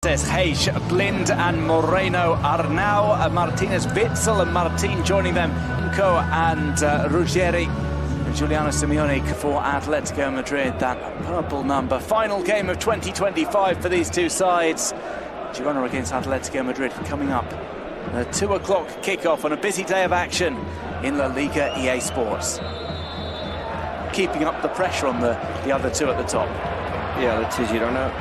Heish, Blind and Moreno are now Martinez, Witzel and Martin joining them. And Ruggieri and Giuliano Simeone for Atletico Madrid, that purple number. Final game of 2025 for these two sides. Girona against Atletico Madrid coming up. A 2 o'clock kickoff on a busy day of action in La Liga EA Sports. Keeping up the pressure on the other two at the top. Yeah, let's see Girona.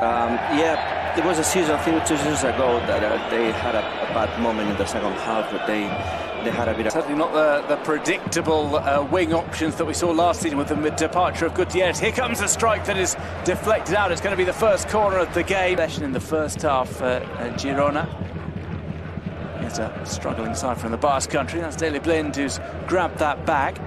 Yeah, there was a season, I think 2 seasons ago, that they had a bad moment in the second half, but they had a bit of... Certainly not the predictable wing options that we saw last season with the departure of Gutierrez. Here comes a strike that is deflected out. It's going to be the first corner of the game. In the first half, Girona. Here's a struggling side from the Basque country. That's Daley Blind who's grabbed that back.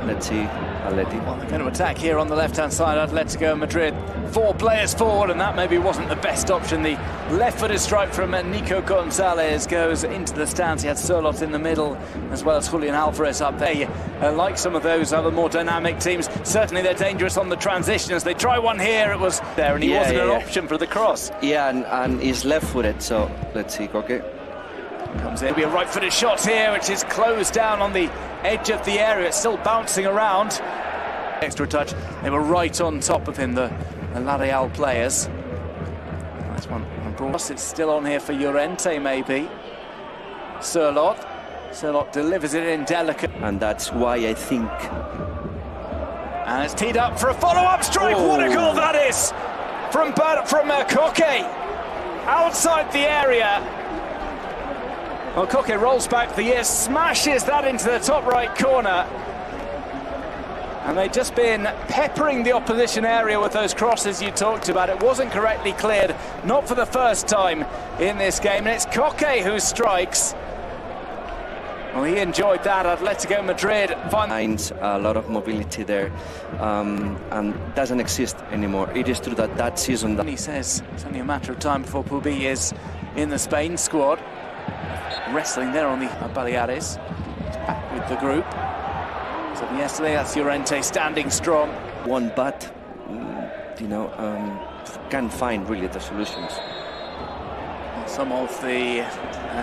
Let's see Atletiko. Well, they're going to attack here on the left-hand side, Atletico Madrid. 4 players forward, and that maybe wasn't the best option. The left-footed strike from Nico Gonzalez goes into the stands. He had Sørloth in the middle, as well as Julian Alvarez up there. Like some of those other more dynamic teams, certainly they're dangerous on the transition. As they try one here, it was there, and he wasn't an option for the cross. Yeah, and he's left-footed, so let's see, Koke. Comes in. It'll be a right-footed shot here, which is closed down on the edge of the area. It's still bouncing around. Extra touch. They were right on top of him, the La Real players. Nice one. It's still on here for Llorente, maybe. Sørloth delivers it in delicate. And that's why I think... And it's teed up for a follow-up strike. Oh. What a goal that is! From Koke. Outside the area. Well, Koke rolls back the ear, smashes that into the top right corner. And they've just been peppering the opposition area with those crosses you talked about. It wasn't correctly cleared, not for the first time in this game. And it's Koke who strikes. Well, he enjoyed that. Atletico Madrid finds a lot of mobility there, and doesn't exist anymore. It is true that season... He says it's only a matter of time before Pubi is in the Spain squad. Wrestling there on the Baleares. He's back with the group. So yesterday, that's Llorente standing strong. One, but can't find really the solutions. Some of the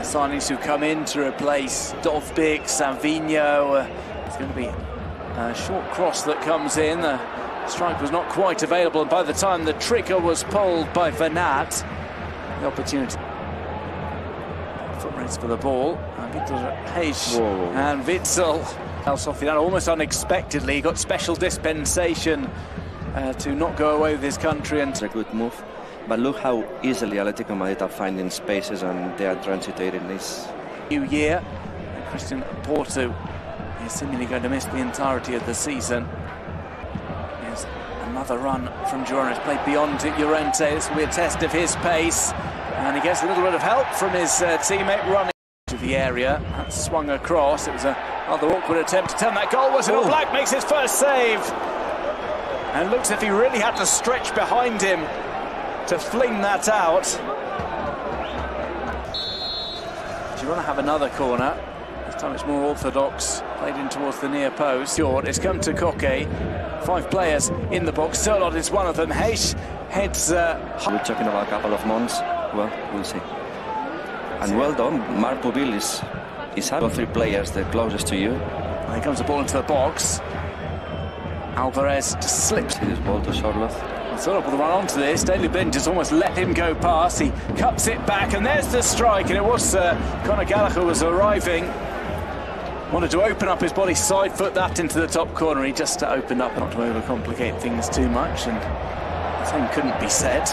signings who come in to replace Dovbyk, Savinho. It's going to be a short cross that comes in. The strike was not quite available, and by the time the trigger was pulled by Vanat, the opportunity. Foot race for the ball. Heish and Witzel. Almost unexpectedly, he got special dispensation to not go away with his country. And it's a good move. But look how easily Atletico Madrid are finding spaces and they are transitating this. New year. Christian Porto is seemingly going to miss the entirety of the season. Here's another run from Girona. It's played beyond Llorente. This will be a test of his pace. And he gets a little bit of help from his teammate running to the area. That swung across. It was a rather awkward attempt to turn that goal. Was it? Black makes his first save. And looks as if he really had to stretch behind him to fling that out. Girona have another corner. This time it's more orthodox. Played in towards the near post. It's come to Koke. 5 players in the box. Sørloth is one of them. Heish heads... We're talking about a couple of months. Well, we'll see. And well done. Marc Pubil is having 3 players the closest to you. And here comes the ball into the box. Alvarez just slips. See this ball to Sørloth. Sørloth will run onto this. Daley Blind just almost let him go past. He cuts it back, and there's the strike. And it was Conor Gallagher was arriving. Wanted to open up his body, side foot that into the top corner. He just opened up, not to overcomplicate things too much. And the same couldn't be said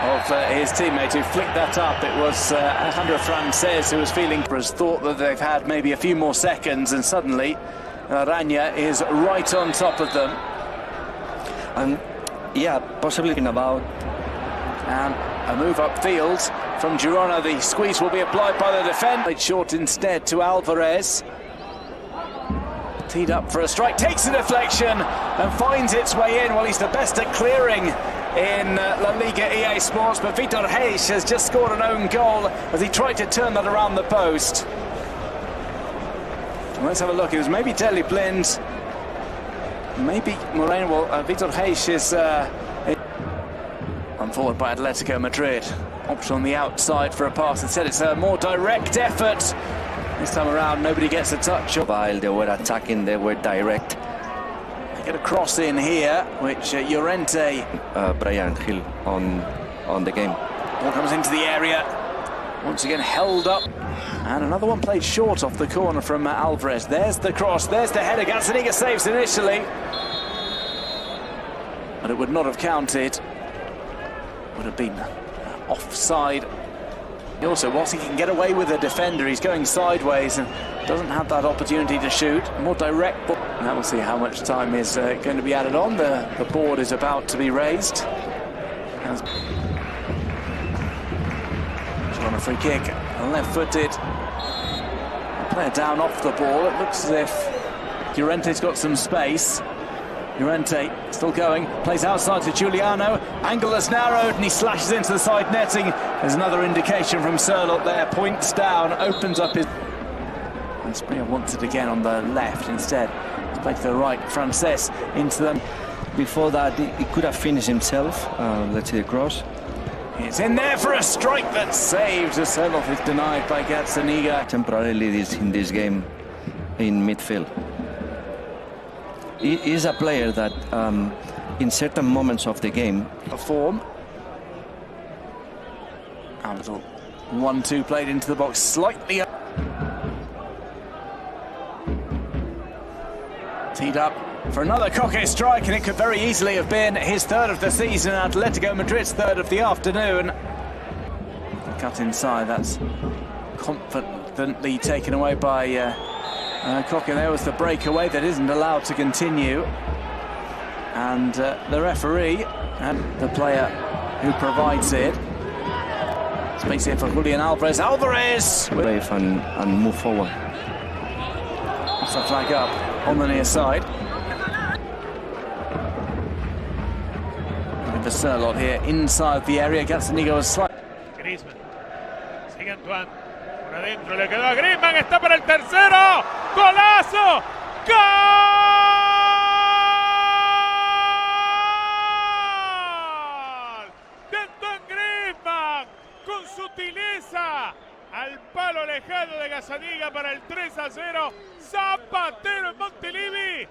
of his teammate who flicked that up. It was Alejandro Frances who was feeling... Thought that they've had maybe a few more seconds, and suddenly Aranya is right on top of them. And yeah, possibly about... And a move upfield from Girona. The squeeze will be applied by the defender. Played short instead to Alvarez. Teed up for a strike, takes the deflection and finds its way in. Well, he's the best at clearing in La Liga EA Sports, but Vitor Heish has just scored an own goal as he tried to turn that around the post. Let's have a look. It was maybe Daley Blind, maybe Moreno. Vitor Heish is forward by Atletico Madrid. Option on the outside for a pass. Instead, it's a more direct effort. This time around, nobody gets a touch. While they were attacking, they were direct. They get a cross in here, which Llorente. Brian Hill on the game. Ball comes into the area. Once again held up. And another one played short off the corner from Alvarez. There's the cross, there's the header. Gazzaniga saves initially. But it would not have counted. Would have been offside. Also, whilst he can get away with a defender, he's going sideways and doesn't have that opportunity to shoot. More direct ball. Now we'll see how much time is going to be added on. The board is about to be raised. On a free kick, left-footed. Player down off the ball. It looks as if Llorente's got some space. Llorente still going, plays outside to Giuliano. Angle is narrowed and he slashes into the side netting. There's another indication from Sørloth there. Points down, opens up his. And Springer wants it again on the left instead. He's played to the right. Frances into them. Before that, he could have finished himself. Let's see the cross. It's in there for a strike that's saved. Sørloth is denied by Gazzaniga. Temporarily in this game in midfield. He is a player that in certain moments of the game perform. A little 1-2 played into the box slightly up. Teed up for another Koke strike, and it could very easily have been his third of the season, Atletico Madrid's third of the afternoon. Cut inside, that's confidently taken away by Koke. There was the breakaway that isn't allowed to continue. And the referee and the player who provides it. Space here for Julian Alvarez. Alvarez! Brave and move forward. That's a flag up on the near side. The Sørloth here inside the area. Gazzaniga was slightly. Griezmann sigue actuando por adentro, le quedó a Griezmann, está para el tercero. ¡Golazo! ¡Gol! Dentro en Griezmann con sutileza al palo lejano de Gazzaniga para el 3-0. Zapatero en Montilivi.